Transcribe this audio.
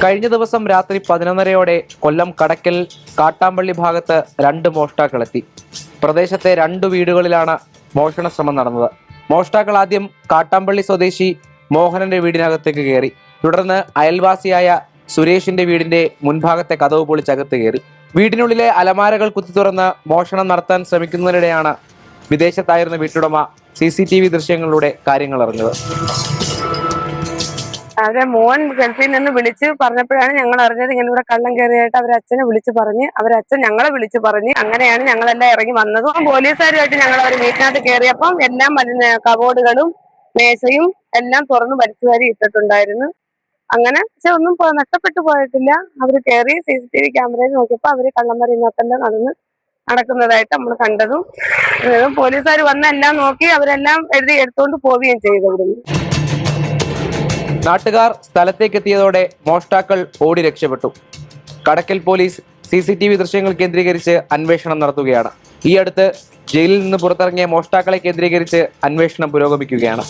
കഴിഞ്ഞ ദിവസം രാത്രി 11:30-ഓടെ കൊല്ലം കടക്കൽ കാട്ടാമ്പള്ളി ഭാഗത്ത് 2 മോഷ്ടാക്കളെത്തി. പ്രദേശത്തെ 2 വീടുകളിലാണ് മോഷണ ശ്രമം നടന്നത്. മോഷ്ടാക്കൾ ആദ്യം കാട്ടാമ്പള്ളി സ്വദേശി മോഹനന്റെ വീടിനകത്തേക്ക് കയറി. തുടർന്ന് അയൽവാസിയായ സുരേഷിന്റെ വീടിന്റെ മുൻഭാഗത്തെ കതവ് പൊളിച്ചകത്ത് കയറി. വീടിനുള്ളിലെ അലമാരകൾ കുത്തി തുറന്ന് മോഷണം നടത്താൻ ശ്രമിക്കുന്നതിനിടെയാണ് വിദേശത്തായിരുന്ന വീട്ടുടമ CCTV ദൃശ്യങ്ങളിലൂടെ കാര്യങ്ങൾ അറിഞ്ഞത്. അവരെ മോൻ ഗൾഫിൽ നിന്ന് വിളിച്ച് പറഞ്ഞപ്പോഴാണ് ഞങ്ങൾ അറിഞ്ഞത് ഇങ്ങനെ ഇവിടെ കള്ളം കയറിയായിട്ട് അവരച്ഛനെ വിളിച്ച് പറഞ്ഞ് അവരച്ഛൻ ഞങ്ങളെ വിളിച്ച് പറഞ്ഞ് അങ്ങനെയാണ് ഞങ്ങളെല്ലാം ഇറങ്ങി വന്നതും. പോലീസുകാരുമായിട്ട് ഞങ്ങൾ അവർ വീട്ടിനകത്ത് കയറിയപ്പം എല്ലാം കബോർഡുകളും മേശയും എല്ലാം തുറന്ന് വലിച്ചു വാരി ഇട്ടിട്ടുണ്ടായിരുന്നു. അങ്ങനെ പക്ഷെ ഒന്നും നഷ്ടപ്പെട്ടു പോയിട്ടില്ല. അവർ കയറി CCTV ക്യാമറയിൽ നോക്കിയപ്പോൾ അവര് കള്ളന്മാരിന്നത്തന്നെ നടക്കുന്നതായിട്ട് നമ്മൾ കണ്ടതും പോലീസുകാർ വന്നെല്ലാം നോക്കി അവരെല്ലാം എടുത്തോണ്ട് പോവുകയും ചെയ്തു. ഇവിടുന്ന് നാട്ടുകാർ സ്ഥലത്തേക്കെത്തിയതോടെ മോഷ്ടാക്കൾ ഓടി രക്ഷപ്പെട്ടു. കടക്കൽ പോലീസ് CCTV ദൃശ്യങ്ങൾ കേന്ദ്രീകരിച്ച് അന്വേഷണം നടത്തുകയാണ്. ഈ അടുത്ത് ജയിലിൽ നിന്ന് പുറത്തിറങ്ങിയ മോഷ്ടാക്കളെ കേന്ദ്രീകരിച്ച് അന്വേഷണം പുരോഗമിക്കുകയാണ്.